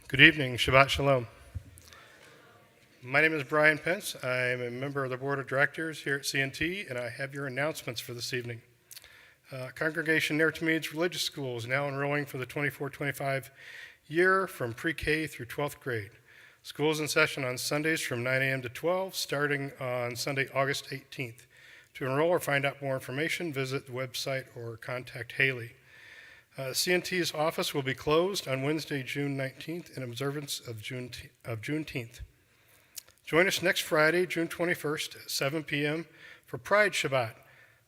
Good evening, Shabbat Shalom. My name is Brian Pence. I am a member of the Board of Directors here at CNT, and I have your announcements for this evening. Congregation Narratimedes Religious School is now enrolling for the 24-25 year from pre-K through 12th grade. School is in session on Sundays from 9 a.m. to 12, starting on Sunday, August 18th. To enroll or find out more information, visit the website or contact Haley. CNT's office will be closed on Wednesday, June 19th in observance of Juneteenth. Join us next Friday, June 21st at 7 p.m. for Pride Shabbat,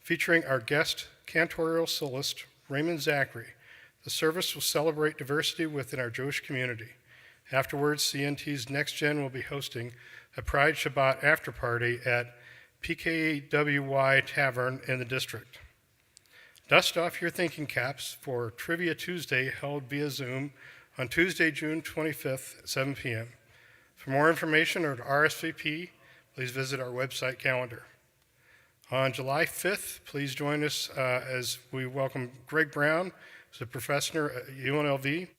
featuring our guest cantorial soloist, Raymond Zachary. The service will celebrate diversity within our Jewish community. Afterwards, CNT's Next Gen will be hosting a Pride Shabbat after party at PKWY Tavern in the district. Dust off your thinking caps for Trivia Tuesday held via Zoom on Tuesday, June 25th at 7 p.m. For more information or to RSVP, please visit our website calendar. On July 5th, please join us as we welcome Greg Brown, who's a professor at UNLV.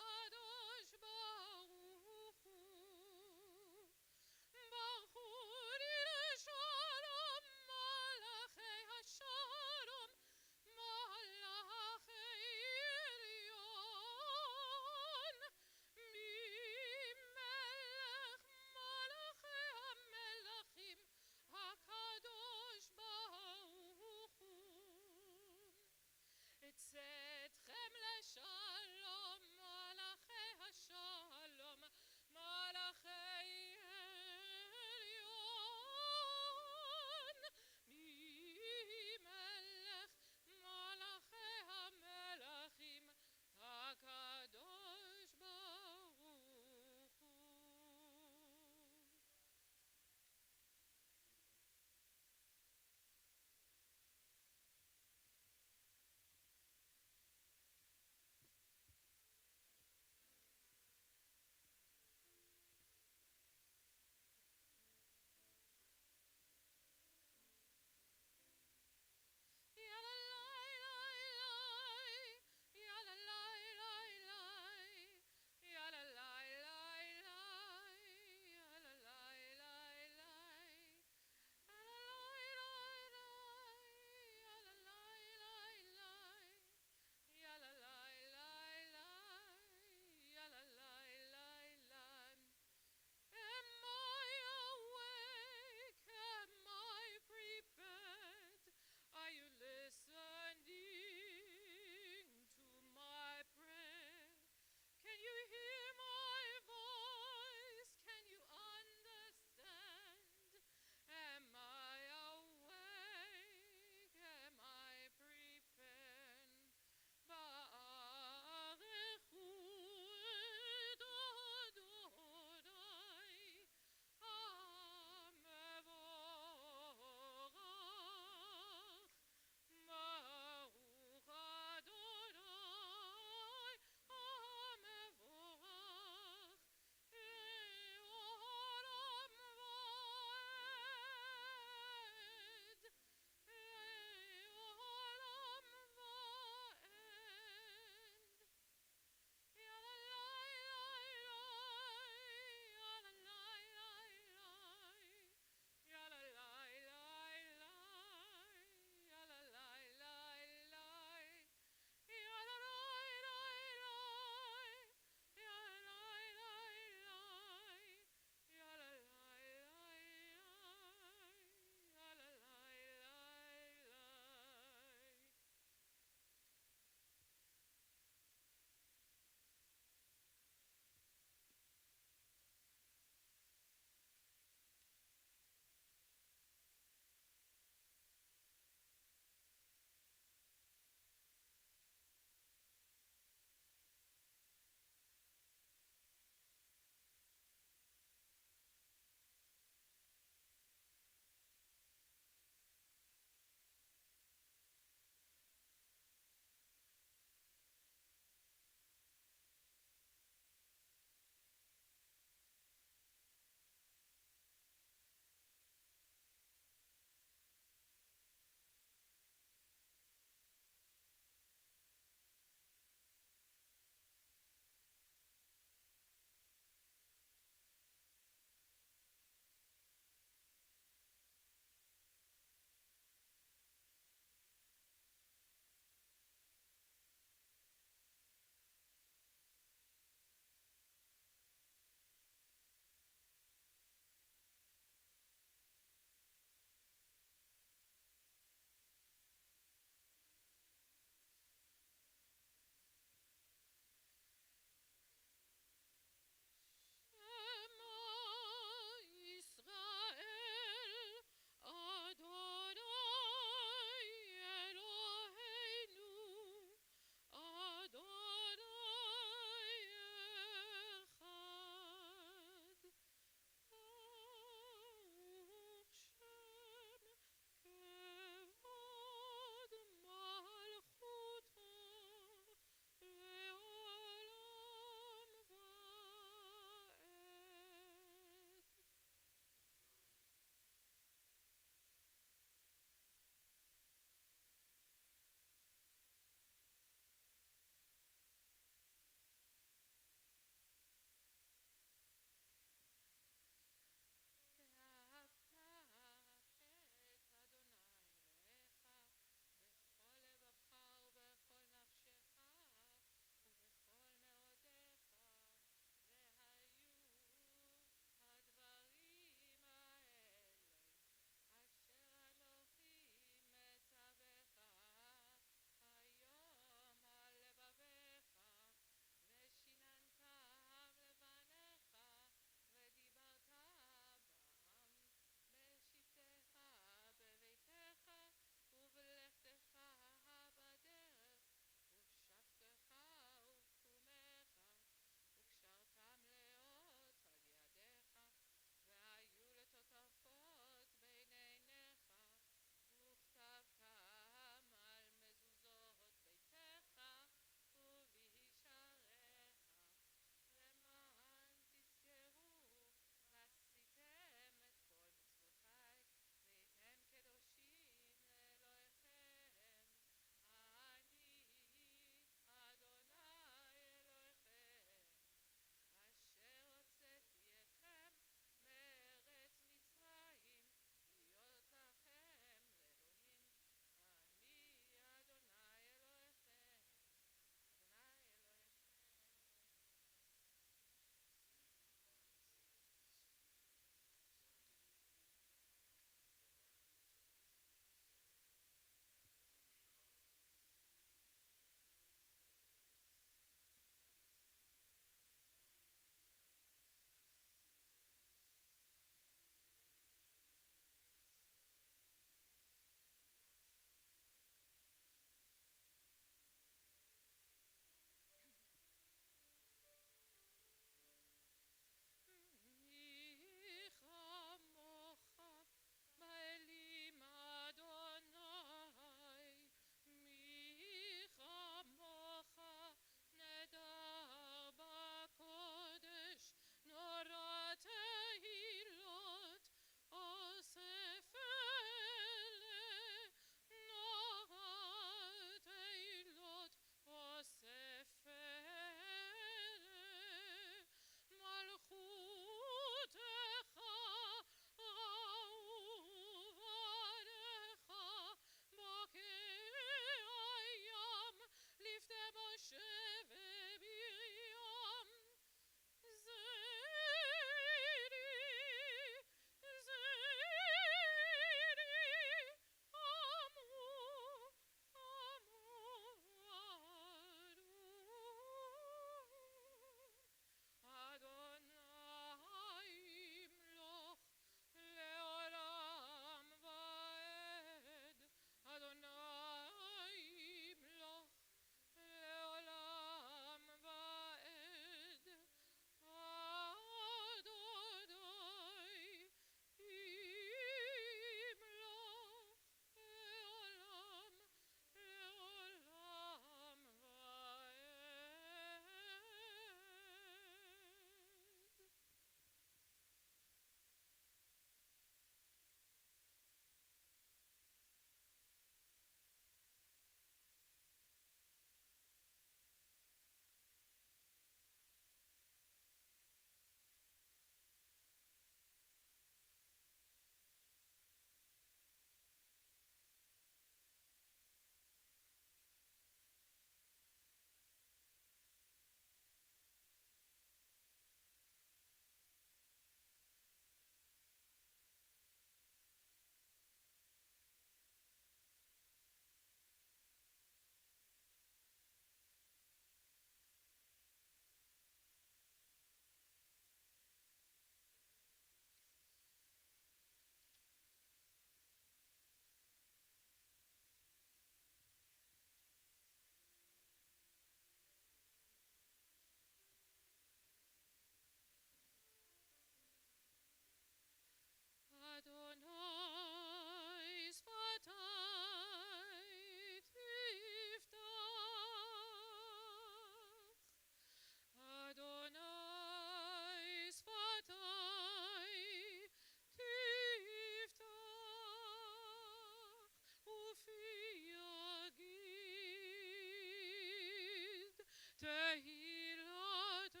תהילתך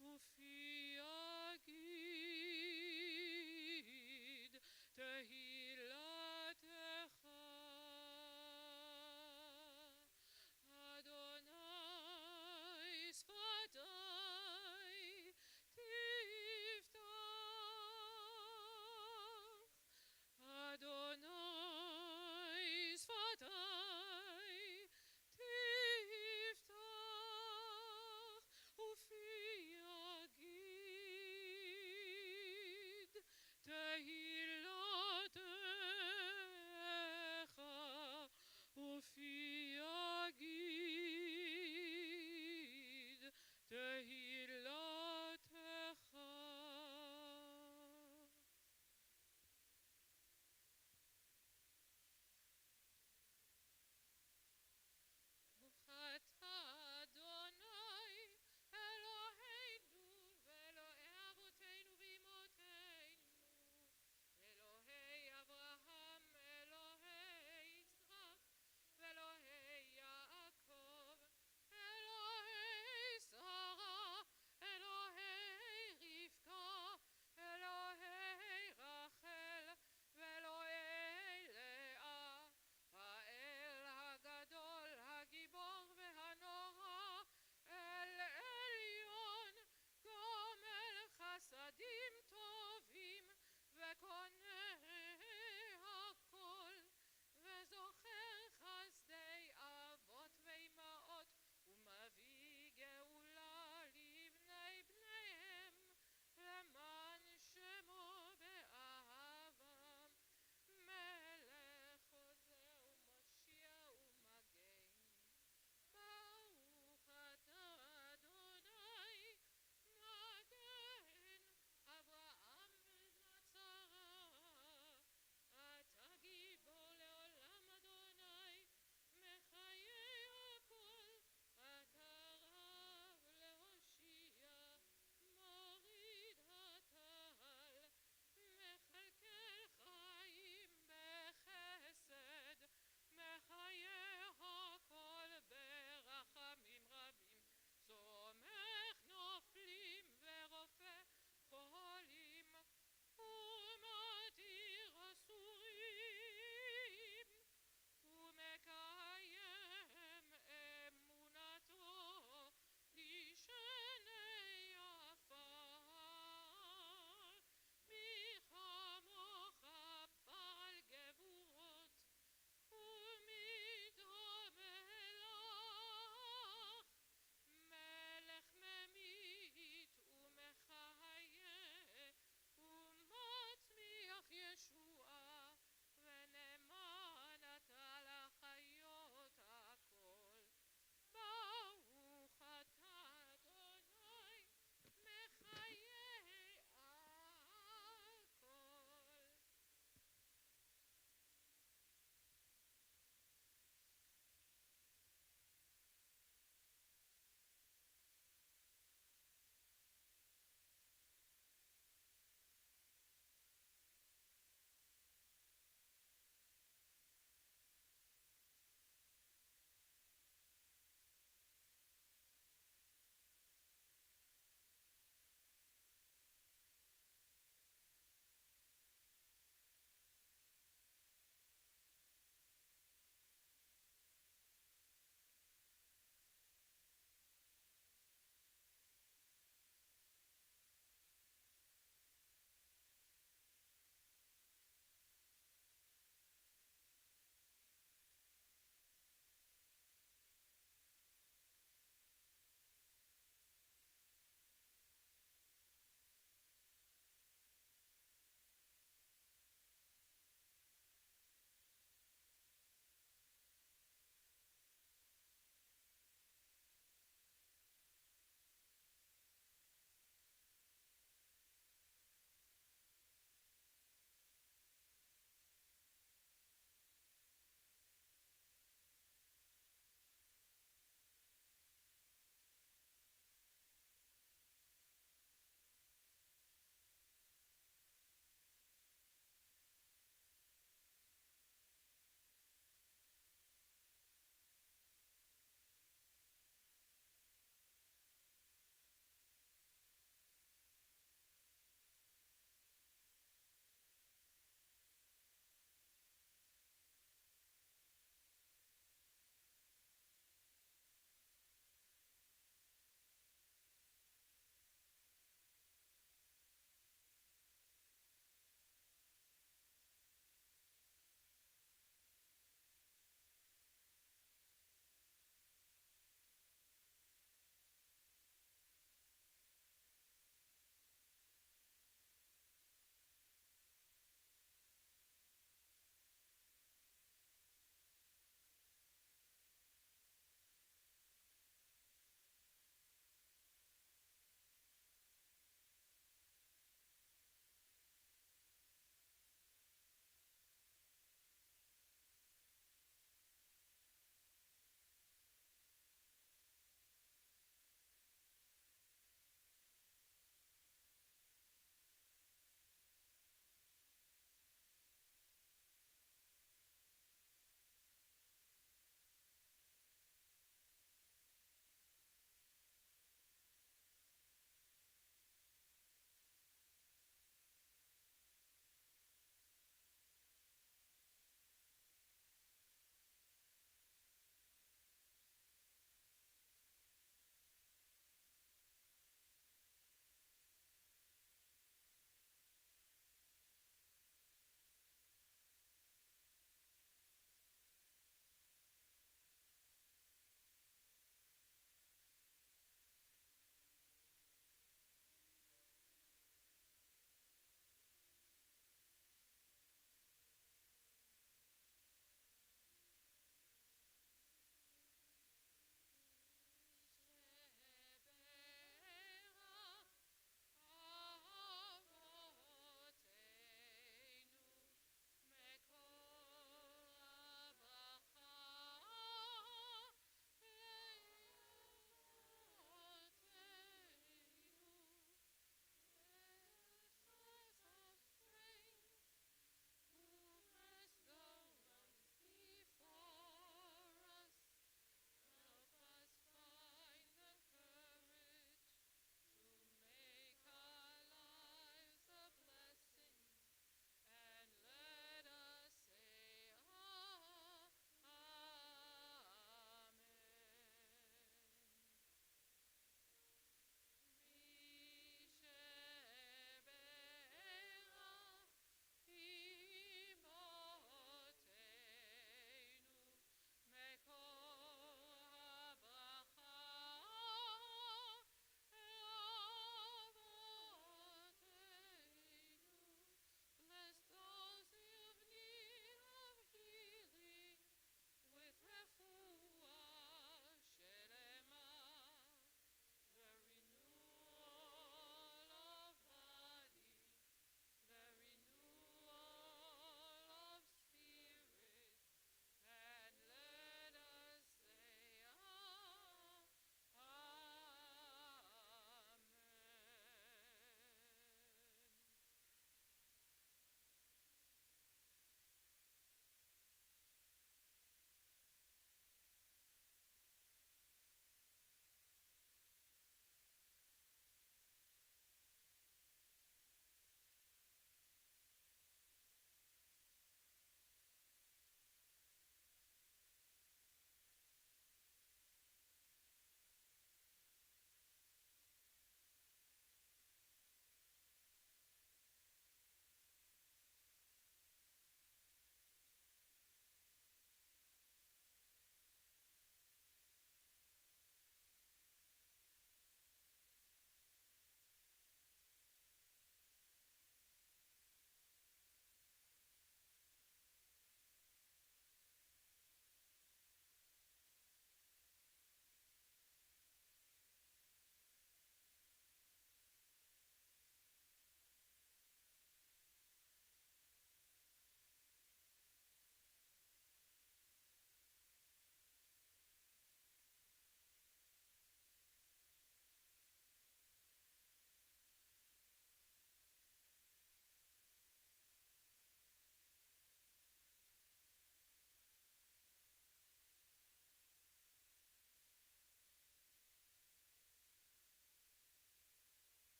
ופי יגיד תהילתך אדוני שפתי תפתח אדוני שפתי תפתח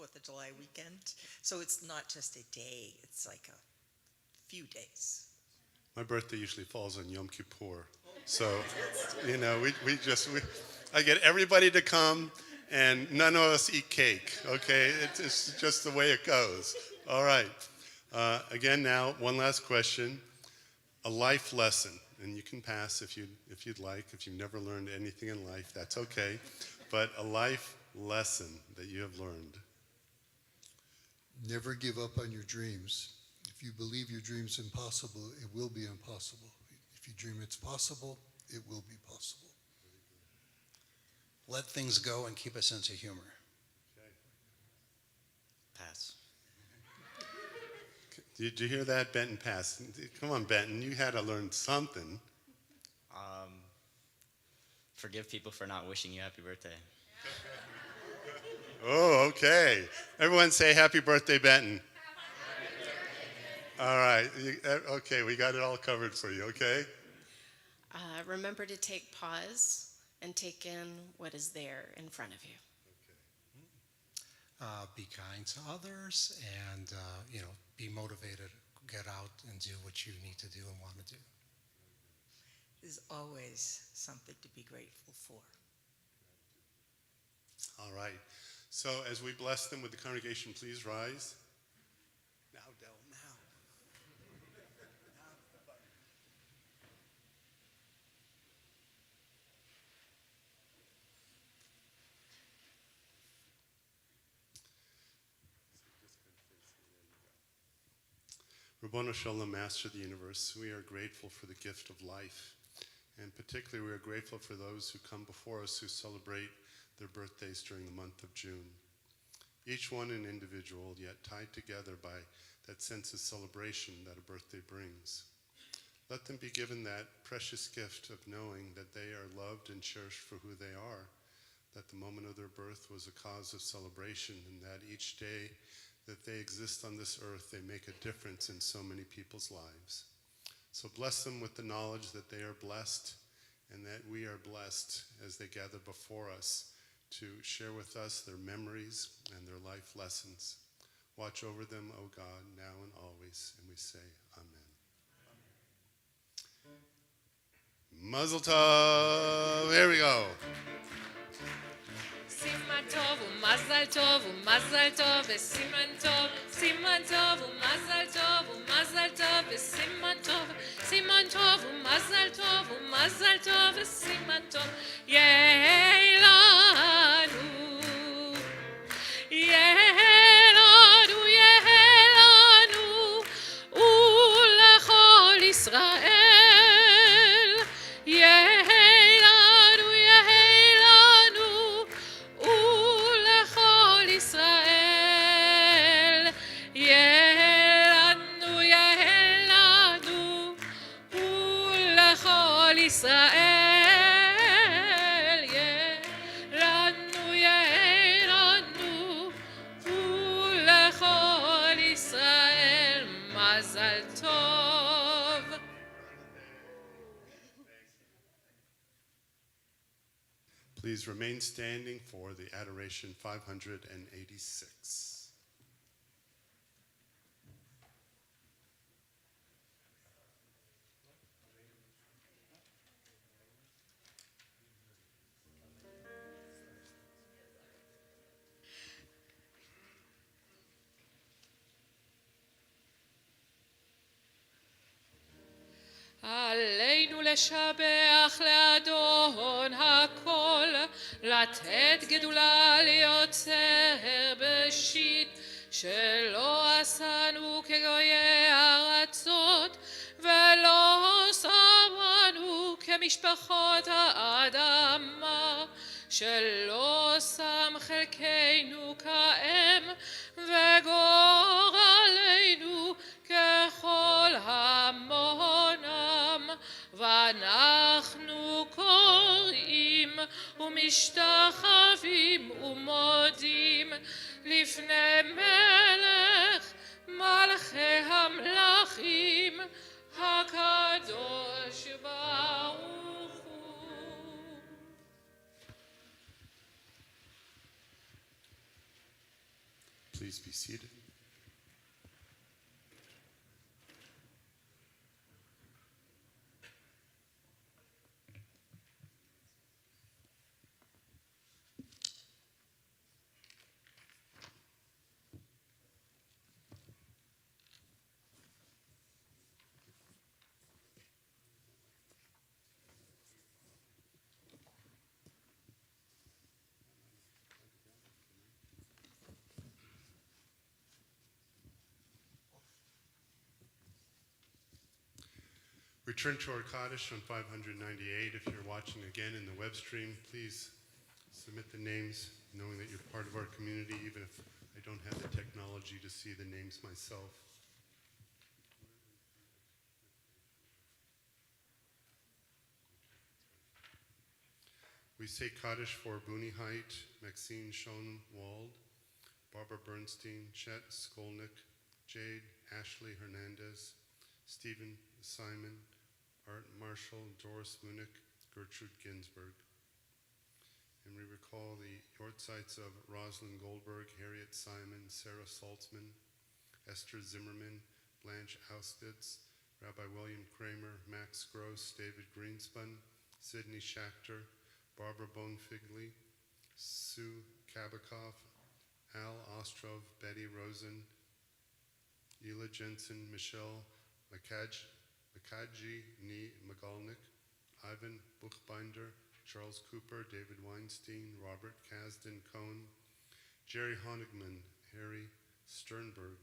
4th of July weekend. So it's not just a day, it's like a few days. My birthday usually falls on Yom Kippur. So, I get everybody to come and none of us eat cake, okay? It's just the way it goes. All right. Again now, one last question. A life lesson, and you can pass if you'd like. If you've never learned anything in life, that's okay. But a life lesson that you have learned. Never give up on your dreams. If you believe your dream's impossible, it will be impossible. If you dream it's possible, it will be possible. Let things go and keep a sense of humor. Pass. Did you hear that? Benton passed. Come on, Benton, you had to learn something. Forgive people for not wishing you happy birthday. Oh, okay. Everyone say happy birthday, Benton. All right. Okay, we got it all covered for you, okay? Remember to take pause and take in what is there in front of you. Be kind to others and, be motivated. Get out and do what you need to do and want to do. There's always something to be grateful for. All right. So as we bless them, would the congregation please rise? Now, Del, now. Rabbanu Shalom, Master of the Universe, we are grateful for the gift of life. And particularly we are grateful for those who come before us who celebrate their birthdays during the month of June. Each one an individual, yet tied together by that sense of celebration that a birthday brings. Let them be given that precious gift of knowing that they are loved and cherished for who they are, that the moment of their birth was a cause of celebration, and that each day that they exist on this earth, they make a difference in so many people's lives. So bless them with the knowledge that they are blessed and that we are blessed as they gather before us to share with us their memories and their life lessons. Watch over them, O God, now and always, and we say amen. Mazel tov. There we go. Siman tov umazal tov umazal tov siman tov umazal tov siman tov umazal tov siman tov Yelanu ulechol Israel ולכל ישראל יהלנו ולכל ישראל יהלנו ולכל ישראל מזל טוב. Please remain standing for the Adoration 586. עלינו לשבח לאדון הכל, לתת גדולה ליוצר בראשית, שלא עשנו כגויי ארצות, ולא שמנו כמשפחות האדמה, שלא שם חלקנו כאם, וגורלנו ככל המונם, ואנחנו קוראים ומשתחווים ומודים לפני מלך מלכי המלכים הקדוש ברוך הוא. Please be seated. Return to our Kaddish on 598. If you're watching again in the web stream, please submit the names, knowing that you're part of our community, even if I don't have the technology to see the names myself. We say Kaddish for Booney Height, Maxine Schoenwald, Barbara Bernstein, Chet Skolnick, Jade Ashley Hernandez, Stephen Simon, Art Marshall, Doris Munick, Gertrude Ginsburg. And we recall the Yortzites of Rosalind Goldberg, Harriet Simon, Sarah Saltzman, Esther Zimmerman, Blanche Auspitz, Rabbi William Kramer, Max Gross, David Greenspun, Sidney Schachter, Barbara Bonfigley, Sue Kabikoff, Al Ostrov, Betty Rosen, Ela Jensen, Michelle Makaji Ni Magalnik, Ivan Buchbinder, Charles Cooper, David Weinstein, Robert Kasdan Cohn, Jerry Honigman, Harry Sternberg,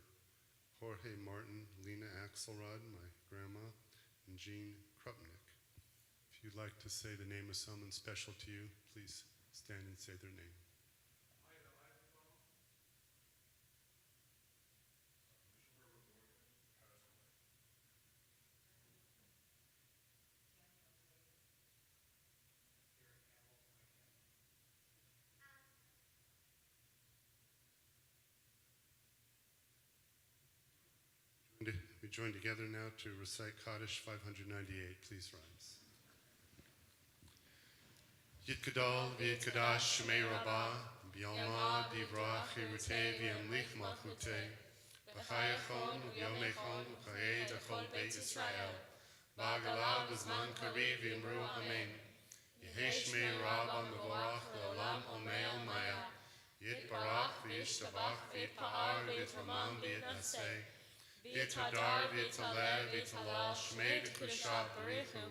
Jorge Martin, Lena Axelrod, my grandma, and Jean Krupnick. If you'd like to say the name of someone special to you, please stand and say their name. We join together now to recite Kaddish 598. Please rise. Yitkadal v'yitkadash shemei rabbah, b'yalma divrach hirutei v'yamlich malchutei, b'chayachon v'yomechon v'chayei d'chol beit Yisrael, b'agalav b'zman kariv v'yimru amen. Yehei shmei rabbah mevorach l'olam omei omaya, yitbarach v'yishtabach v'yitpa'ar v'yitramam v'yitnaseh, v'yitadar v'yitaleh v'yitalal shmei d'kusha barichu,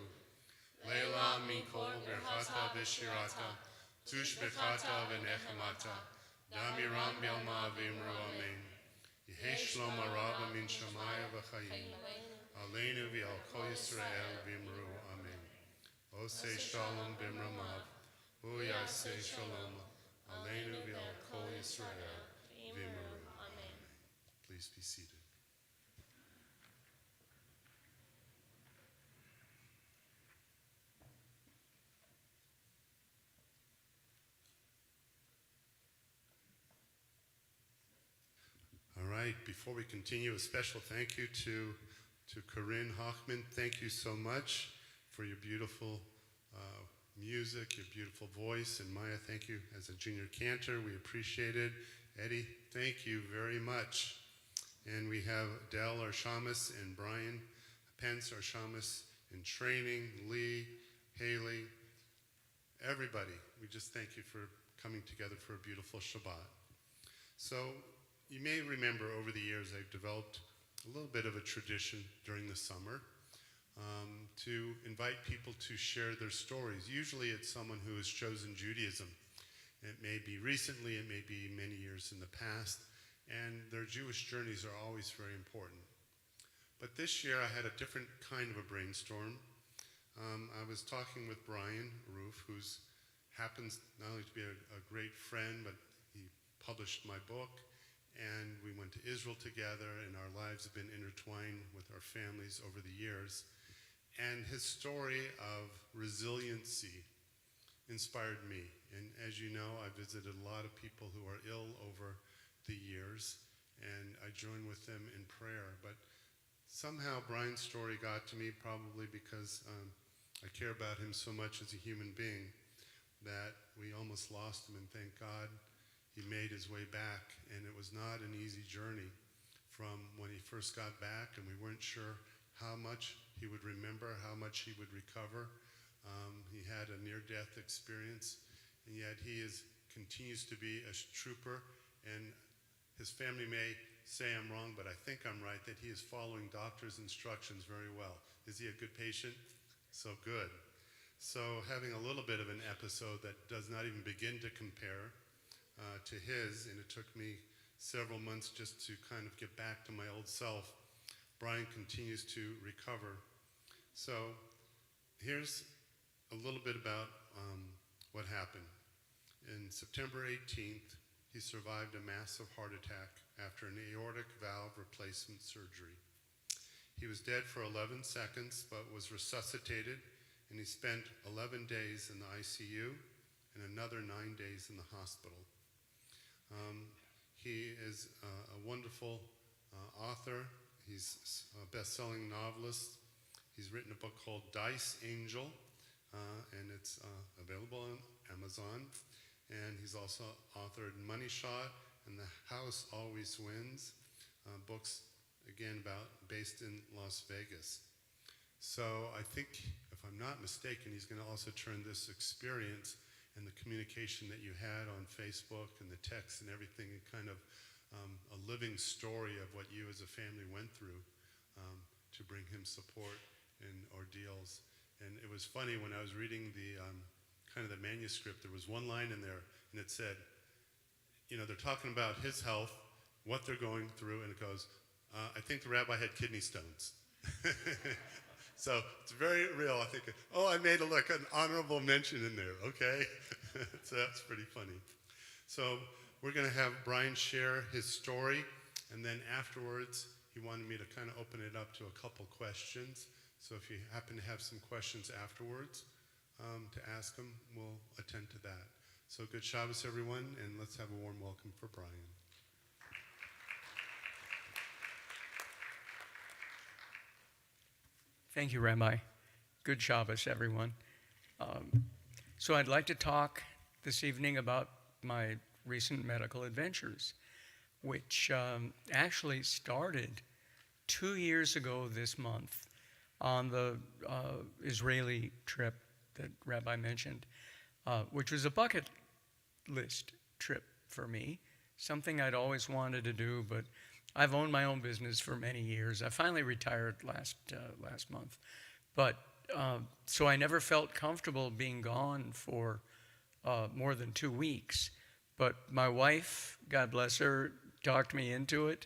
Leila Minkol Birchata Vishirata, Tush Bechata Venechemata, Damiram Bialma Vimru Amen. Yehi Shlom Araba Min Shamaya V'chayim, Aleinu V'al Kol Yisrael Vimru Amen. Ose Shalom Bimramav, Hu Yaseh Shalom, Aleinu V'al Kol Yisrael Vimru Amen. Please be seated. All right, before we continue, a special thank you to Corinne Hochman. Thank you so much for your beautiful music, your beautiful voice. And Maya, thank you as a junior cantor. We appreciate it. Eddie, thank you very much. And we have Dell, our shamus, and Brian Pence, our shamus in training, Lee, Haley, everybody. We just thank you for coming together for a beautiful Shabbat. So, you may remember over the years I've developed a little bit of a tradition during the summer to invite people to share their stories. Usually it's someone who has chosen Judaism. It may be recently, it may be many years in the past, and their Jewish journeys are always very important. But this year I had a different kind of a brainstorm. I was talking with Brian Rouff, who happens not only to be a great friend, but he published my book. And we went to Israel together, and our lives have been intertwined with our families over the years. And his story of resiliency inspired me. And as you know, I visited a lot of people who are ill over the years, and I joined with them in prayer. But somehow Brian's story got to me, probably because I care about him so much as a human being, that we almost lost him, and thank God he made his way back, and it was not an easy journey from when he first got back, and we weren't sure how much he would remember, how much he would recover. He had a near-death experience, and yet continues to be a trooper, and his family may say I'm wrong, but I think I'm right, that he is following doctor's instructions very well. Is he a good patient? So good. So having a little bit of an episode that does not even begin to compare to his, and it took me several months just to kind of get back to my old self. Brian continues to recover. So here's a little bit about what happened. In September 18th, he survived a massive heart attack after an aortic valve replacement surgery. He was dead for 11 seconds, but was resuscitated, and he spent 11 days in the ICU and another 9 days in the hospital. He is a wonderful author. He's a best-selling novelist. He's written a book called Dice Angel, and it's available on Amazon. And he's also authored Money Shot and The House Always Wins, books, again, based in Las Vegas. So I think, if I'm not mistaken, he's going to also turn this experience and the communication that you had on Facebook and the text and everything, and kind of a living story of what you as a family went through to bring him support and ordeals. And it was funny when I was reading the kind of the manuscript, there was one line in there, and it said, you know, they're talking about his health, what they're going through, and it goes, I think the rabbi had kidney stones. So it's very real. I think, oh, I made an honorable mention in there, okay? So that's pretty funny. So we're going to have Brian share his story, and then afterwards, he wanted me to kind of open it up to a couple questions. So if you happen to have some questions afterwards to ask him, we'll attend to that. So good Shabbos, everyone, and let's have a warm welcome for Brian. Thank you, Rabbi. Good Shabbos, everyone. So I'd like to talk this evening about my recent medical adventures, which actually started 2 years ago this month on the Israeli trip that Rabbi mentioned, which was a bucket list trip for me, something I'd always wanted to do, but I've owned my own business for many years. I finally retired last month, but so I never felt comfortable being gone for more than 2 weeks. But my wife, God bless her, talked me into it,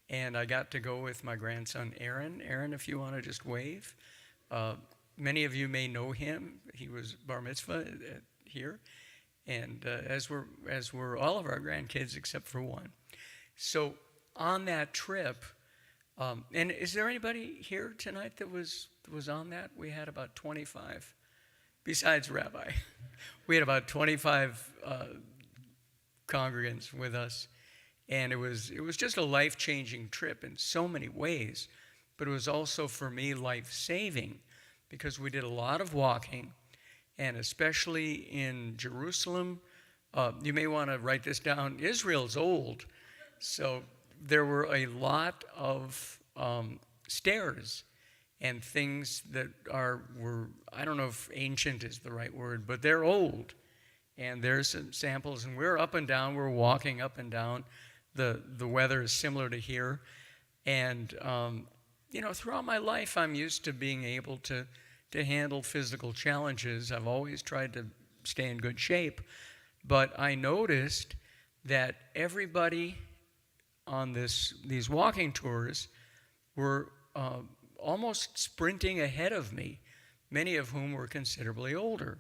and I got to go with my grandson Aaron. Aaron, if you want to just wave. Many of you may know him. He was bar mitzvah here, and as were all of our grandkids except for one. So on that trip, and is there anybody here tonight that was on that? We had about 25, besides Rabbi. We had about 25 congregants with us, and it was just a life-changing trip in so many ways, but it was also for me life-saving because we did a lot of walking, and especially in Jerusalem. You may want to write this down. Israel's old, so there were a lot of stairs and things that were, I don't know if ancient is the right word, but they're old. And there's some samples, and we're up and down, we're walking up and down. The weather is similar to here. And, throughout my life, I'm used to being able to handle physical challenges. I've always tried to stay in good shape. But I noticed that everybody on these walking tours were almost sprinting ahead of me, many of whom were considerably older.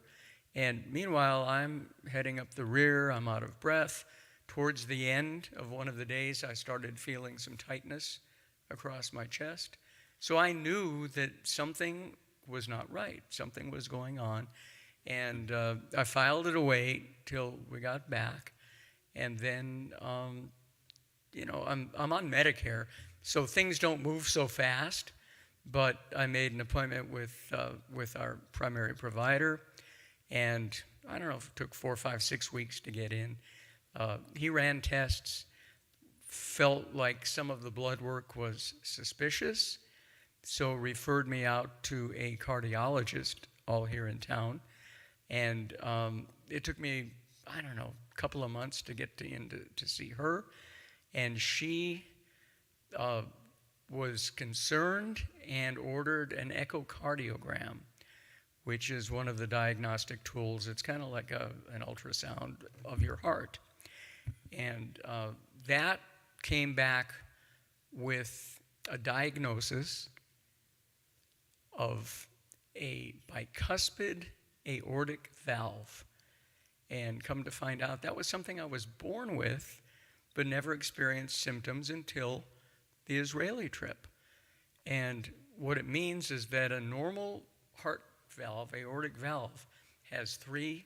And meanwhile, I'm heading up the rear, I'm out of breath. Towards the end of one of the days, I started feeling some tightness across my chest. So I knew that something was not right, something was going on. And I filed it away till we got back. And then, I'm on Medicare, so things don't move so fast. But I made an appointment with our primary provider, and I don't know if it took 4, 5, 6 weeks to get in. He ran tests, felt like some of the blood work was suspicious, so referred me out to a cardiologist all here in town. And it took me, I don't know, a couple of months to get to see her. And she was concerned and ordered an echocardiogram, which is one of the diagnostic tools. It's kind of like an ultrasound of your heart. And that came back with a diagnosis of a bicuspid aortic valve. And come to find out, that was something I was born with, but never experienced symptoms until the Israeli trip. And what it means is that a normal heart valve, aortic valve, has 3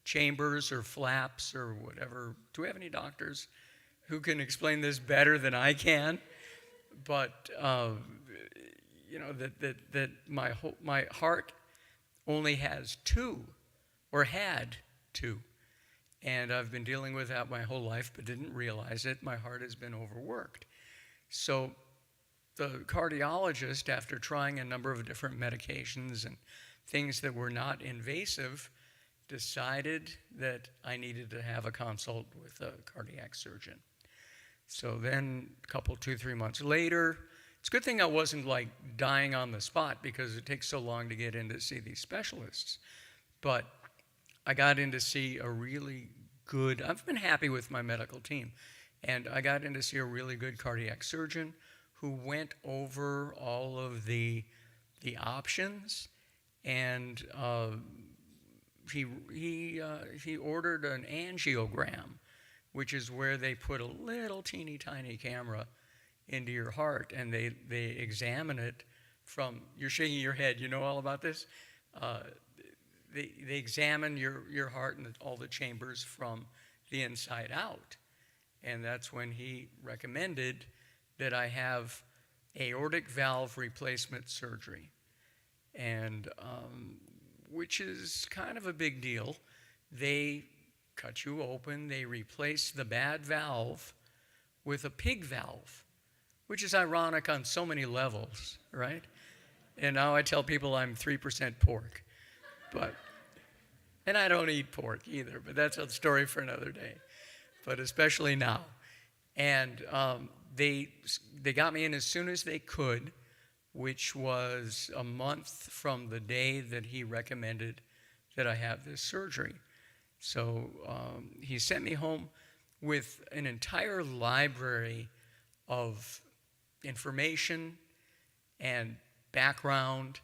chambers or flaps or whatever. Do we have any doctors who can explain this better than I can? But you know, that my heart only has 2, or had 2. And I've been dealing with that my whole life, but didn't realize it. My heart has been overworked. So the cardiologist, after trying a number of different medications and things that were not invasive, decided that I needed to have a consult with a cardiac surgeon. So then a couple, 2-3 months later, it's a good thing I wasn't like dying on the spot, because it takes so long to get in to see these specialists. But I got in to see a really good, I've been happy with my medical team, and I got in to see a really good cardiac surgeon who went over all of the options, and he ordered an angiogram, which is where they put a little teeny tiny camera into your heart, and they examine it from, you're shaking your head, you know all about this? They examine your heart and all the chambers from the inside out. And that's when he recommended that I have aortic valve replacement surgery, and which is kind of a big deal. They cut you open, they replace the bad valve with a pig valve, which is ironic on so many levels, right? And now I tell people I'm 3% pork, and I don't eat pork either, but that's a story for another day, but especially now. And they got me in as soon as they could, which was a month from the day that he recommended that I have this surgery. So he sent me home with an entire library of information and background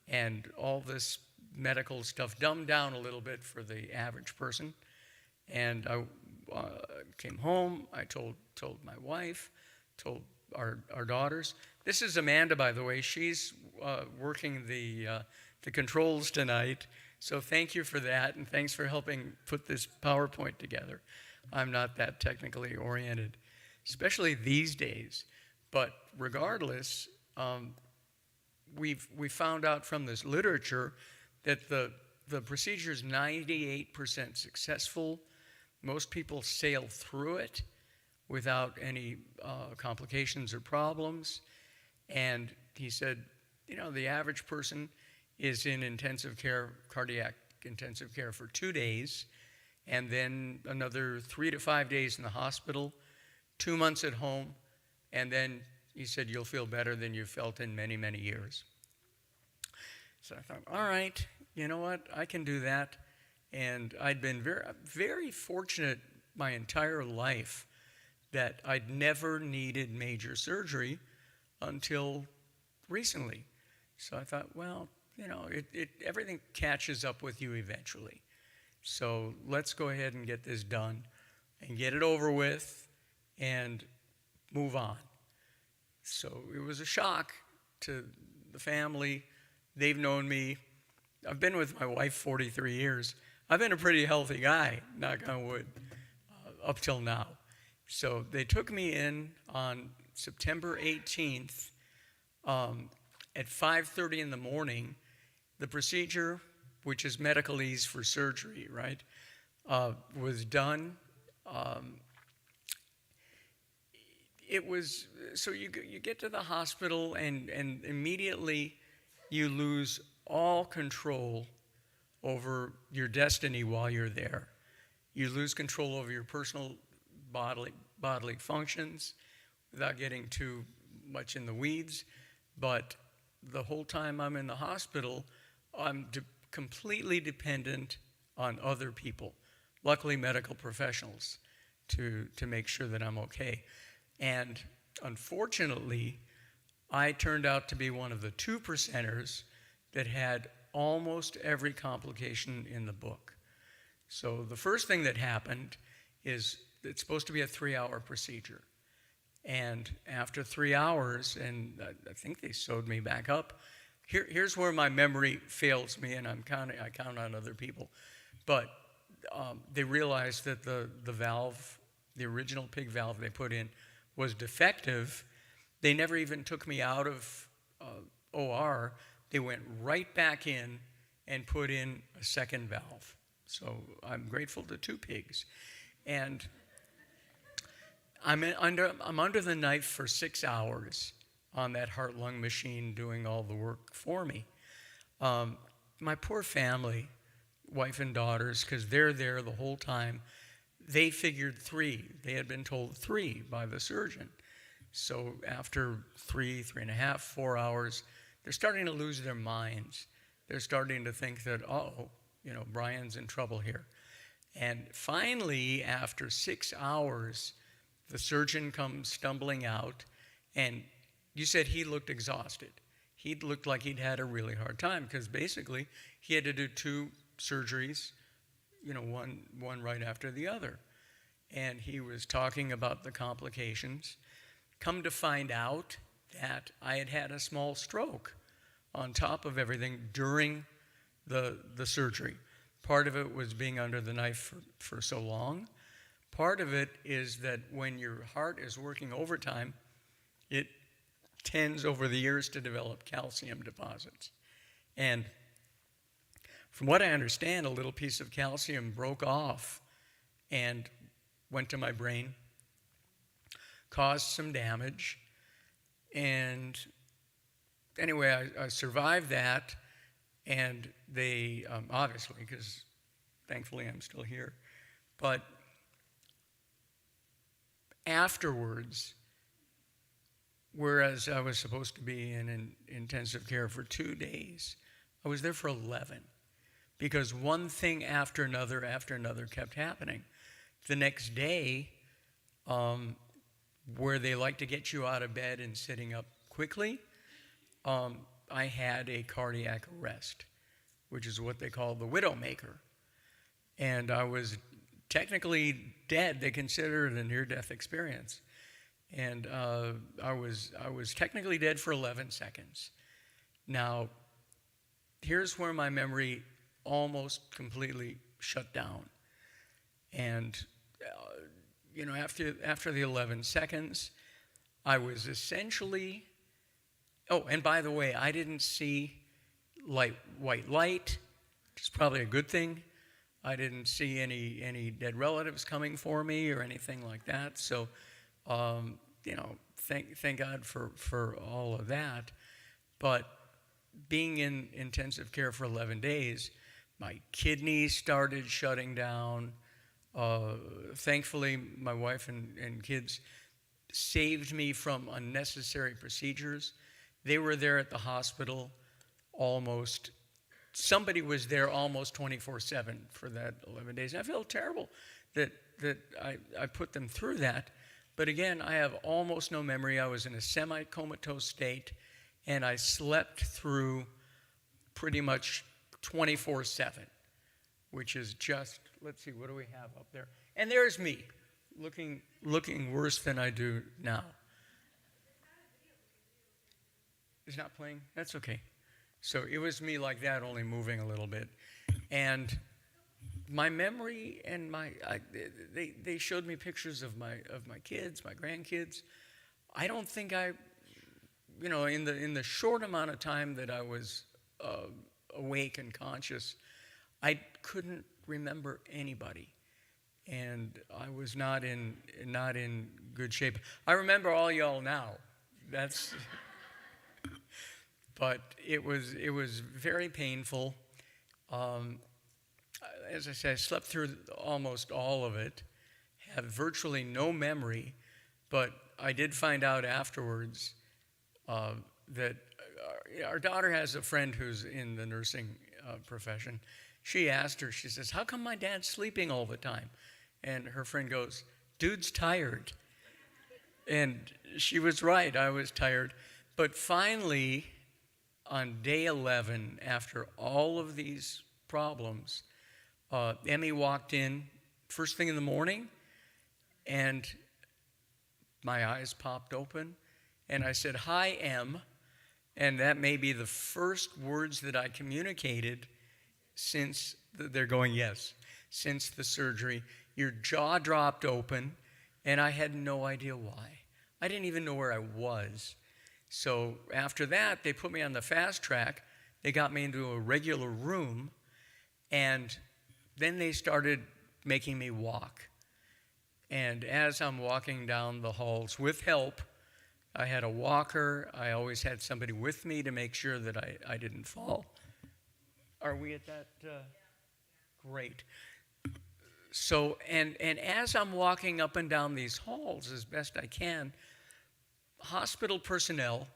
and all this medical stuff, dumbed down a little bit for the average person. And I came home, I told my wife, told our daughters. This is Amanda, by the way. She's working the controls tonight. So thank you for that, and thanks for helping put this PowerPoint together. I'm not that technically oriented, especially these days. But regardless, we found out from this literature that the procedure is 98% successful. Most people sail through it without any complications or problems. And he said, you know, the average person is in intensive care, cardiac intensive care, for 2 days, and then another 3 to 5 days in the hospital, 2 months at home, and then he said, you'll feel better than you've felt in many, many years. So I thought, all right, you know what, I can do that. And I'd been very, very fortunate my entire life that I'd never needed major surgery until recently. So I thought, well, you know, everything catches up with you eventually. So let's go ahead and get this done and get it over with and move on. So it was a shock to the family. They've known me. I've been with my wife 43 years. I've been a pretty healthy guy, knock on wood, up till now. So they took me in on September 18th at 5:30 in the morning. The procedure, which is medicalese for surgery, right, was done it was, so you get to the hospital and immediately you lose all control over your destiny while you're there. You lose control over your personal bodily functions without getting too much in the weeds. But the whole time I'm in the hospital, I'm completely dependent on other people, luckily medical professionals, to make sure that I'm okay. And unfortunately, I turned out to be one of the 2%ers that had almost every complication in the book. So the first thing that happened is it's supposed to be a 3-hour procedure. And after 3 hours, and I think they sewed me back up, here's where my memory fails me, and I count on other people. But they realized that the valve, the original pig valve they put in, was defective. They never even took me out of OR. They went right back in and put in a second valve. So I'm grateful to 2 pigs. And I'm under the knife for 6 hours on that heart-lung machine doing all the work for me. My poor family, wife and daughters, because they're there the whole time, they figured 3. They had been told 3 by the surgeon. So after 3.5, 4 hours, they're starting to lose their minds. They're starting to think that, Brian's in trouble here. And finally, after 6 hours, the surgeon comes stumbling out, and you said he looked exhausted. He looked like he'd had a really hard time, because basically he had to do 2 surgeries, one right after the other. And he was talking about the complications. Come to find out that I had had a small stroke on top of everything during the surgery. Part of it was being under the knife for so long. Part of it is that when your heart is working overtime, it tends over the years to develop calcium deposits. And from what I understand, a little piece of calcium broke off and went to my brain, caused some damage. And anyway, I survived that. And they, obviously, because thankfully I'm still here. But afterwards, whereas I was supposed to be in intensive care for 2 days, I was there for 11. Because one thing after another kept happening. The next day, where they like to get you out of bed and sitting up quickly, I had a cardiac arrest, which is what they call the widowmaker. And I was technically dead. They consider it a near-death experience. And I was technically dead for 11 seconds. Now, here's where my memory almost completely shut down. And, after the 11 seconds, I was essentially... Oh, and by the way, I didn't see white light, which is probably a good thing. I didn't see any dead relatives coming for me or anything like that. So, thank God for all of that. But being in intensive care for 11 days, my kidneys started shutting down. Thankfully, my wife and kids saved me from unnecessary procedures. They were there at the hospital somebody was there almost 24/7 for that 11 days. And I feel terrible that I put them through that. But again, I have almost no memory. I was in a semi-comatose state, and I slept through pretty much 24/7, which is just, let's see, what do we have up there? And there's me, looking worse than I do now. It's not playing? That's okay. So it was me like that, only moving a little bit. And my memory and they showed me pictures of my kids, my grandkids. I don't think in the short amount of time that I was awake and conscious, I couldn't remember anybody. and I was not in good shape. I remember all y'all now. That's, but it was very painful. As I said, I slept through almost all of it, have virtually no memory, but I did find out afterwards that our daughter has a friend who's in the nursing profession. She asked her, she says, "How come my dad's sleeping all the time?" And her friend goes, "Dude's tired." And she was right, I was tired. But finally, on day 11, after all of these problems, Emmy walked in first thing in the morning, and my eyes popped open, and I said, "Hi, Em," and that may be the first words that I communicated since they're going, yes, since the surgery. Your jaw dropped open, and I had no idea why. I didn't even know where I was. So after that, they put me on the fast track. They got me into a regular room, and then they started making me walk. And as I'm walking down the halls with help, I had a walker. I always had somebody with me to make sure that I didn't fall. Are we at that? Great. So, and as I'm walking up and down these halls as best I can, hospital personnel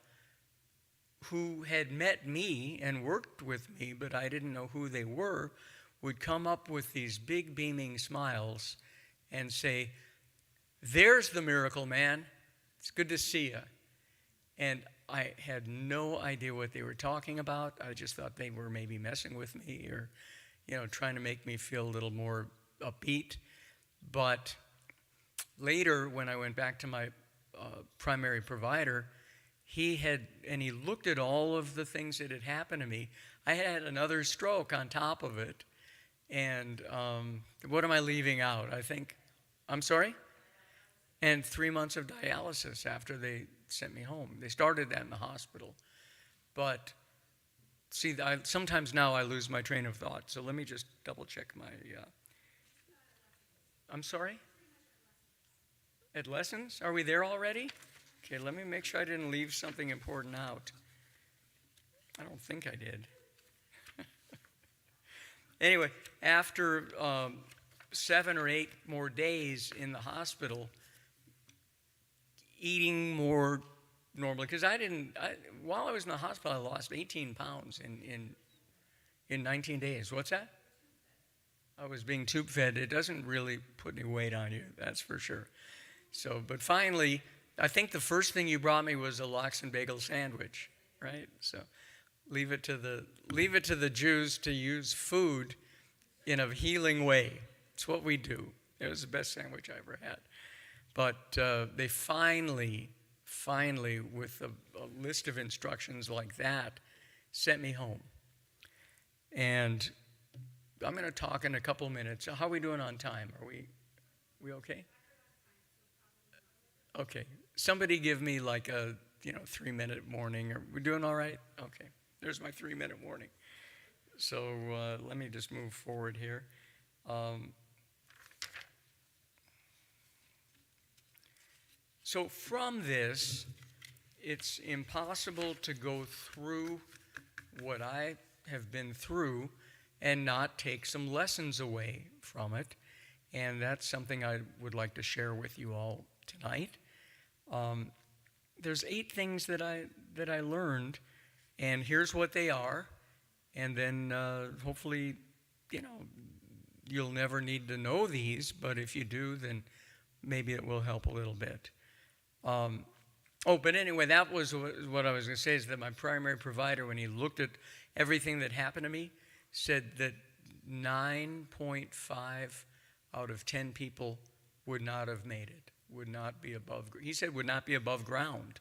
who had met me and worked with me, but I didn't know who they were, would come up with these big beaming smiles and say, "There's the miracle man. It's good to see you." And I had no idea what they were talking about. I just thought they were maybe messing with me or, trying to make me feel a little more upbeat. But later, when I went back to my primary provider, he looked at all of the things that had happened to me. I had another stroke on top of it. And what am I leaving out? I'm sorry? And 3 months of dialysis after they sent me home. They started that in the hospital. But see, sometimes now I lose my train of thought. So let me just double check my, I'm sorry? At lessons? Are we there already? Okay, let me make sure I didn't leave something important out. I don't think I did. Anyway, after 7 or 8 more days in the hospital, eating more normally, because while I was in the hospital, I lost 18 pounds in 19 days. What's that? I was being tube fed. It doesn't really put any weight on you, that's for sure. So, but finally, I think the first thing you brought me was a lox and bagel sandwich, right? So leave it to the Jews to use food in a healing way. It's what we do. It was the best sandwich I ever had. But they finally, with a list of instructions like that, sent me home. And I'm going to talk in a couple minutes. How are we doing on time? Are we okay? Okay. Somebody give me like a 3-minute warning. Are we doing all right? Okay. There's my 3-minute warning. So let me just move forward here. So from this, it's impossible to go through what I have been through and not take some lessons away from it. And that's something I would like to share with you all tonight. There's 8 things that I learned, and here's what they are. And then hopefully, you'll never need to know these, but if you do, then maybe it will help a little bit. But anyway, that was what I was going to say, is that my primary provider, when he looked at everything that happened to me, said that 9.5 out of 10 people would not have made it, would not be above, he said would not be above ground.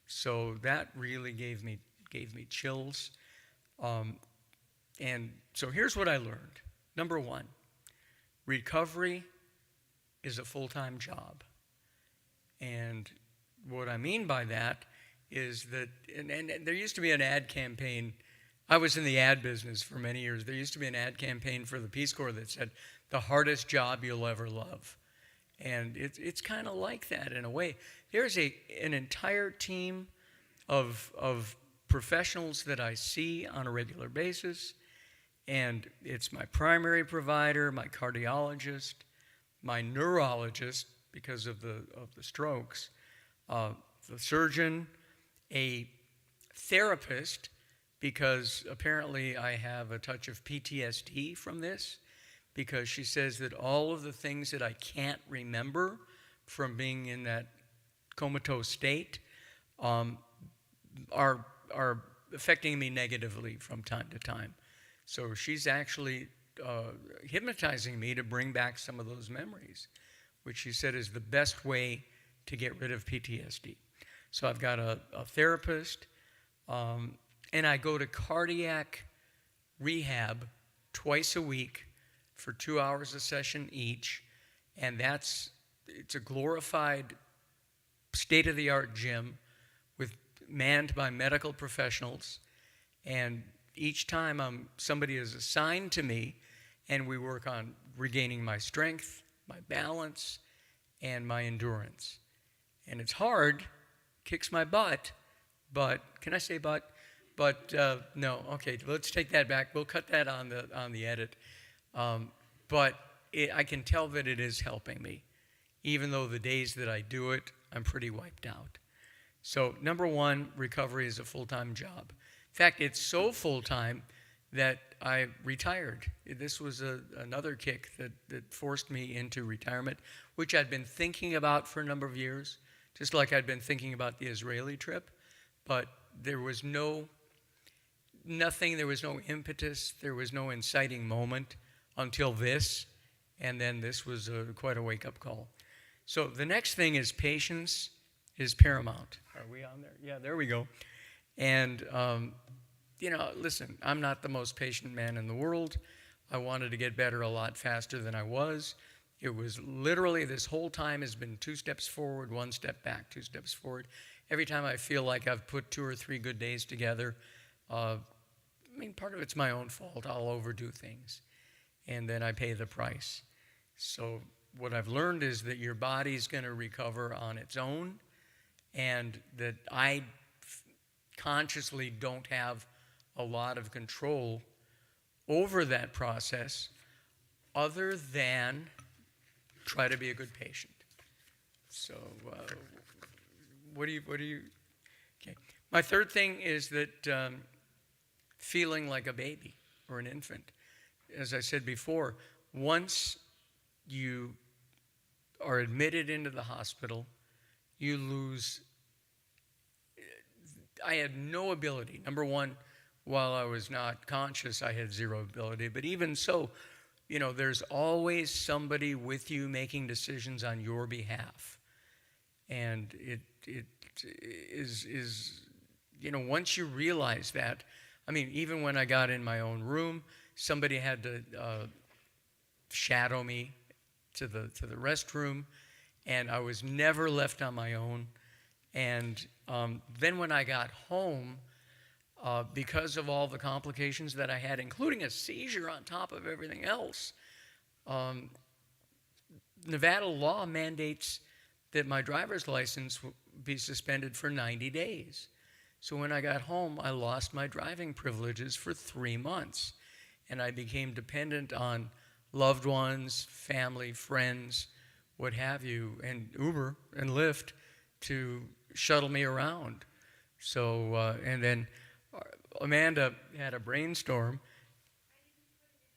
So that really gave me chills. And so here's what I learned. Number 1, recovery is a full-time job. And what I mean by that is that, and there used to be an ad campaign. I was in the ad business for many years. There used to be an ad campaign for the Peace Corps that said, the hardest job you'll ever love. And it's kind of like that in a way. There's an entire team of professionals that I see on a regular basis, and it's my primary provider, my cardiologist, my neurologist because of the strokes, the surgeon, a therapist because apparently I have a touch of PTSD from this, because she says that all of the things that I can't remember from being in that comatose state are affecting me negatively from time to time. So she's actually hypnotizing me to bring back some of those memories, which she said is the best way to get rid of PTSD. So I've got a therapist, and I go to cardiac rehab twice a week for 2 hours a session each, and it's a glorified state-of-the-art gym manned by medical professionals, and each time somebody is assigned to me, and we work on regaining my strength, my balance, and my endurance. And it's hard, kicks my butt, but can I say butt? But no, okay, let's take that back. We'll cut that on the edit. But I can tell that it is helping me, even though the days that I do it, I'm pretty wiped out. So number one, recovery is a full-time job. In fact, it's so full-time that I retired. This was another kick that forced me into retirement, which I'd been thinking about for a number of years, just like I'd been thinking about the Israeli trip. But there was nothing, there was no impetus, there was no inciting moment until this, and then this was quite a wake-up call. So the next thing is patience is paramount. Are we on there? Yeah, there we go. And, listen, I'm not the most patient man in the world. I wanted to get better a lot faster than I was. It was literally this whole time has been 2 steps forward, 1 step back, 2 steps forward. Every time I feel like I've put 2 or 3 good days together, part of it's my own fault. I'll overdo things, and then I pay the price. So what I've learned is that your body's going to recover on its own, and that I consciously don't have a lot of control over that process other than try to be a good patient. So what do you, okay. My third thing is that feeling like a baby or an infant. As I said before, once you are admitted into the hospital, you lose. I had no ability. Number one, while I was not conscious, I had zero ability. But even so, there's always somebody with you making decisions on your behalf. And it is once you realize that, even when I got in my own room, somebody had to shadow me to the restroom, and I was never left on my own. And then when I got home, because of all the complications that I had, including a seizure on top of everything else, Nevada law mandates that my driver's license be suspended for 90 days. So when I got home, I lost my driving privileges for 3 months, and I became dependent on loved ones, family, friends, what have you, and Uber and Lyft to shuttle me around. So, and then Amanda had a brainstorm.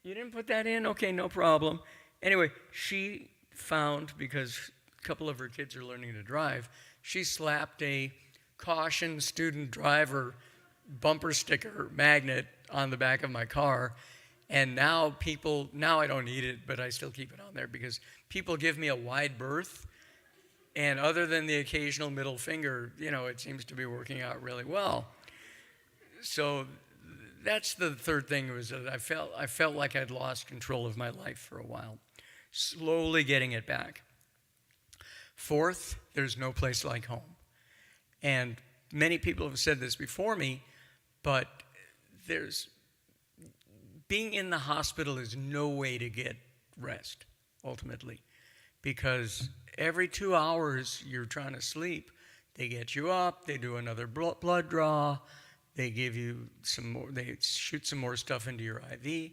You didn't put that in? Okay, no problem. Anyway, she found, because a couple of her kids are learning to drive, she slapped a caution student driver bumper sticker magnet on the back of my car. And now I don't need it, but I still keep it on there because people give me a wide berth. And other than the occasional middle finger, it seems to be working out really well. So that's the third thing, was that I felt like I'd lost control of my life for a while, slowly getting it back. Fourth, there's no place like home. And many people have said this before me, but being in the hospital is no way to get rest, ultimately. Because every 2 hours you're trying to sleep, they get you up, they do another blood draw, they give you some more, they shoot some more stuff into your IV.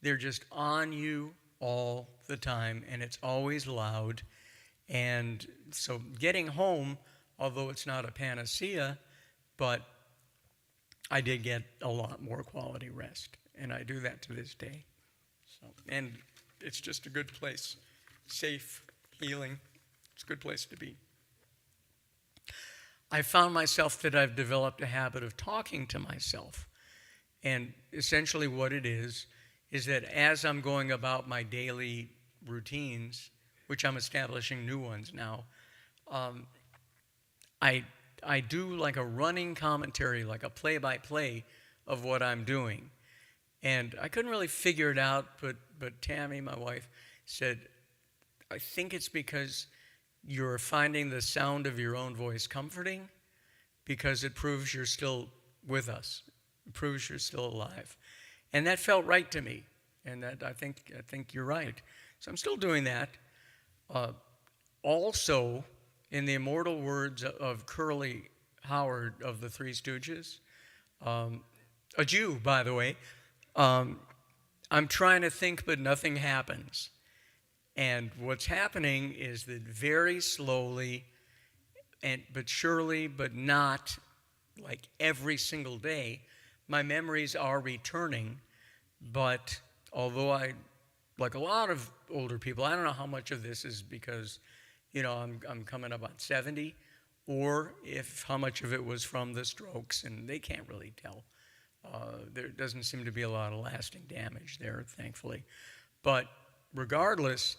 They're just on you all the time, and it's always loud. And so getting home, although it's not a panacea, but I did get a lot more quality rest, and I do that to this day. So, and it's just a good place, safe, healing. It's a good place to be. I found myself that I've developed a habit of talking to myself. And essentially what it is that as I'm going about my daily routines, which I'm establishing new ones now, I do like a running commentary, like a play-by-play of what I'm doing. And I couldn't really figure it out, but Tammy, my wife, said, I think it's because you're finding the sound of your own voice comforting, because it proves you're still with us. It proves you're still alive. And that felt right to me. And that I think you're right. So I'm still doing that. Also, in the immortal words of Curly Howard of the Three Stooges, a Jew, by the way, I'm trying to think, but nothing happens. And what's happening is that very slowly, but surely, but not like every single day, my memories are returning. But although like a lot of older people, I don't know how much of this is because, I'm coming up on 70, or if how much of it was from the strokes, and they can't really tell. There doesn't seem to be a lot of lasting damage there, thankfully. But regardless,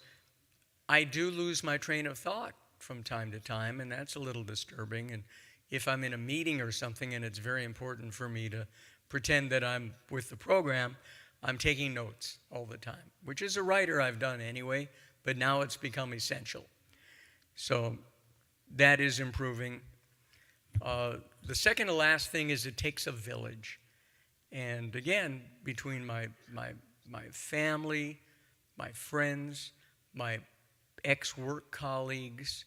I do lose my train of thought from time to time, and that's a little disturbing. And if I'm in a meeting or something and it's very important for me to pretend that I'm with the program, I'm taking notes all the time, which as a writer I've done anyway, but now it's become essential. So that is improving. The second to last thing is it takes a village. And again, between my family, my friends, my ex-work colleagues,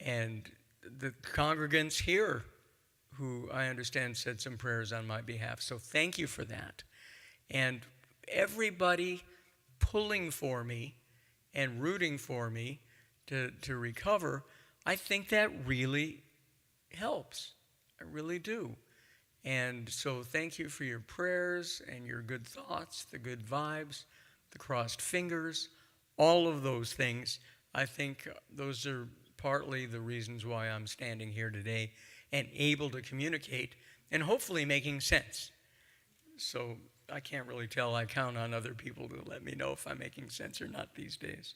and the congregants here who I understand said some prayers on my behalf. So thank you for that. And everybody pulling for me and rooting for me to recover, I think that really helps. I really do. And so thank you for your prayers and your good thoughts, the good vibes, the crossed fingers, all of those things. I think those are partly the reasons why I'm standing here today and able to communicate and hopefully making sense. So I can't really tell. I count on other people to let me know if I'm making sense or not these days.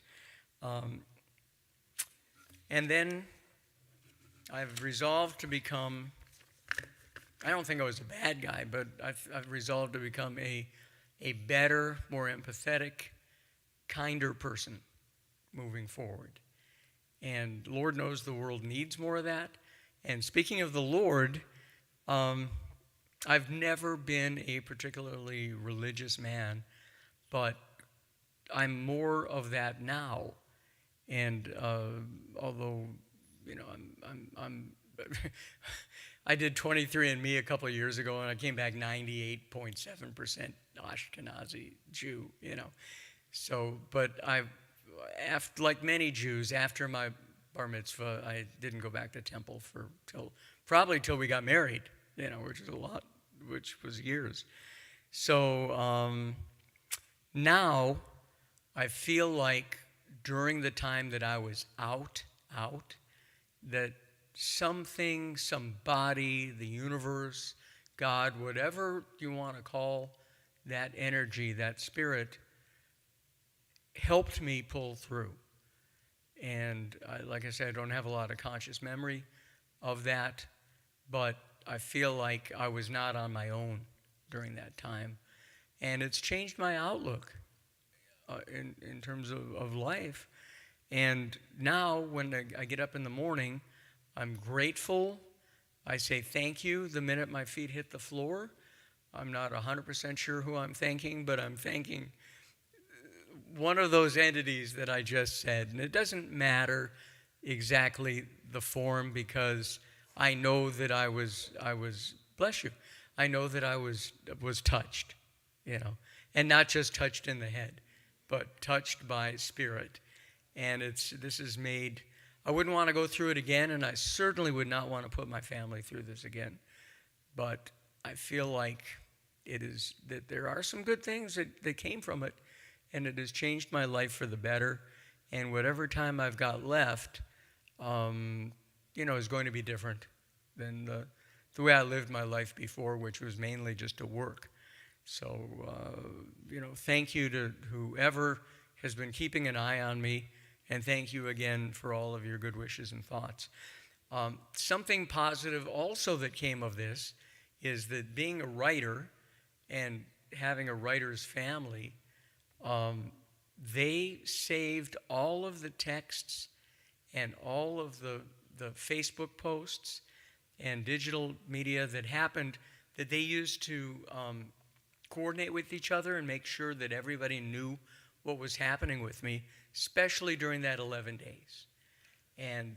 And then I've resolved to become, I don't think I was a bad guy, but I've resolved to become a better, more empathetic, kinder person moving forward. And Lord knows the world needs more of that. And speaking of the Lord, I've never been a particularly religious man, but I'm more of that now. And although, I'm I did 23andMe a couple of years ago, and I came back 98.7% Ashkenazi Jew, So, but like many Jews, after my bar mitzvah, I didn't go back to temple probably till we got married, which was years. So now I feel like during the time that I was out, that something, somebody, the universe, God, whatever you want to call that energy, that spirit, helped me pull through. And like I said, I don't have a lot of conscious memory of that, but I feel like I was not on my own during that time. And it's changed my outlook in terms of life. And now when I get up in the morning, I'm grateful. I say thank you the minute my feet hit the floor. I'm not 100% sure who I'm thanking, but I'm thanking one of those entities that I just said. And it doesn't matter exactly the form, because I know that I was bless you, I know that I was touched, and not just touched in the head, but touched by spirit. And this is made, I wouldn't want to go through it again, and I certainly would not want to put my family through this again. But I feel like that there are some good things that came from it, and it has changed my life for the better. And whatever time I've got left, is going to be different than the way I lived my life before, which was mainly just to work. So, thank you to whoever has been keeping an eye on me, and thank you again for all of your good wishes and thoughts. Something positive also that came of this is that being a writer and having a writer's family, they saved all of the texts and all of the Facebook posts and digital media that happened, that they used to coordinate with each other and make sure that everybody knew what was happening with me, especially during that 11 days. And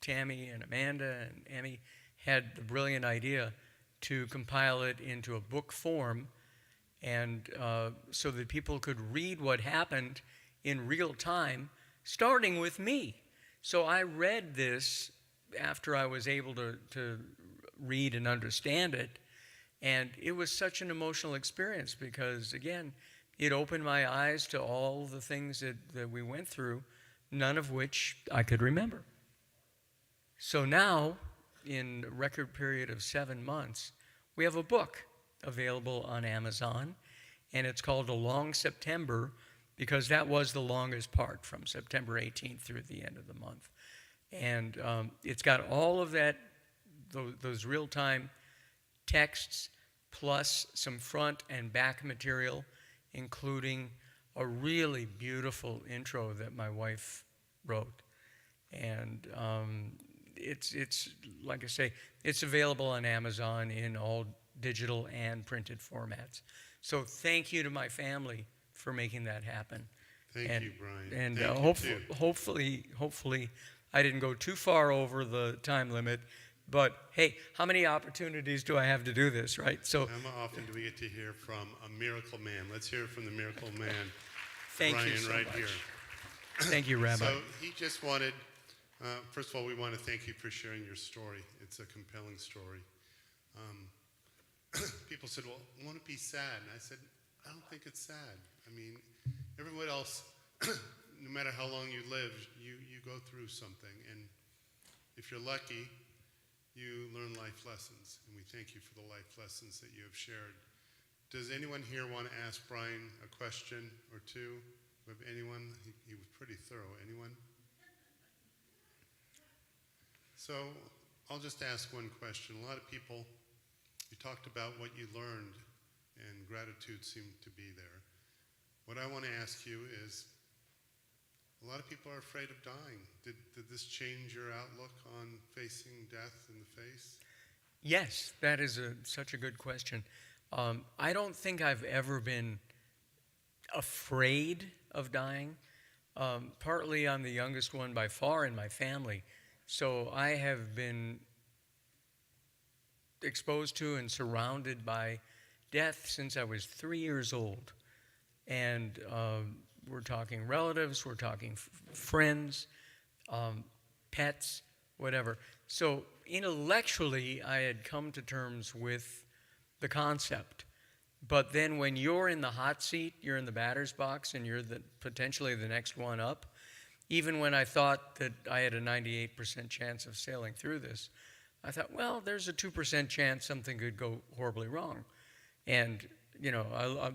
Tammy and Amanda and Emmy had the brilliant idea to compile it into a book form, and so that people could read what happened in real time, starting with me. So I read this after I was able to read and understand it, and it was such an emotional experience because, again, it opened my eyes to all the things that we went through, none of which I could remember. So now, in a record period of 7 months, we have a book available on Amazon, and it's called A Long September, because that was the longest part, from September 18th through the end of the month. And it's got all of those real-time texts, plus some front and back material, including a really beautiful intro that my wife wrote. And it's like I say, it's available on Amazon in all digital and printed formats. So thank you to my family for making that happen. Thank you, Brian. And Thank you, too. hopefully I didn't go too far over the time limit. But hey, how many opportunities do I have to do this, right? So how often do we get to hear from a miracle man? Let's hear from the miracle man, thank Brian, you so right much. here. Thank you, Rabbi. So he just wanted, first of all, we want to thank you for sharing your story. It's a compelling story. People said, well, won't it be sad? And I said, I don't think it's sad. I mean, everyone else, no matter how long you live, you go through something. And if you're lucky, you learn life lessons. And we thank you for the life lessons that you have shared. Does anyone here want to ask Brian a question or two? With anyone? He was pretty thorough. Anyone? So I'll just ask one question. A lot of people, you talked about what you learned, and gratitude seemed to be there. What I want to ask you is, a lot of people are afraid of dying. Did this change your outlook on facing death in the face? Yes, that is such a good question. I don't think I've ever been afraid of dying. Partly I'm the youngest one by far in my family, so I have been exposed to and surrounded by death since I was 3 years old. And we're talking relatives, we're talking friends, pets, whatever. So intellectually, I had come to terms with the concept. But then when you're in the hot seat, you're in the batter's box, and you're potentially the next one up, even when I thought that I had a 98% chance of sailing through this, I thought, well, there's a 2% chance something could go horribly wrong. And I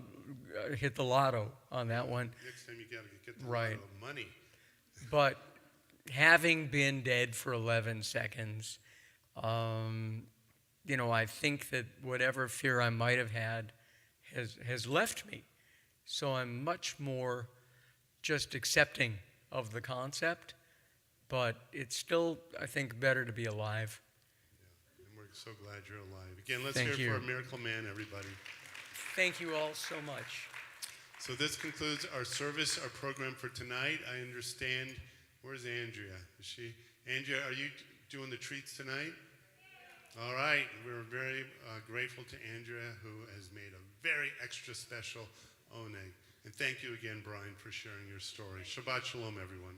hit the lotto on that one. Next time you got to get the Right. lotto money. But having been dead for 11 seconds, I think that whatever fear I might have had has left me. So I'm much more just accepting of the concept, but it's still, I think, better to be alive. Yeah, and we're so glad you're alive. Again, let's Thank hear it you. for a miracle man, everybody. Thank you all so much. So this concludes our service, our program for tonight. I understand, where's Andrea? Is she? Andrea, are you doing the treats tonight? All right, we're very grateful to Andrea, who has made a very extra special oneg. And thank you again, Brian, for sharing your story. Shabbat shalom, everyone.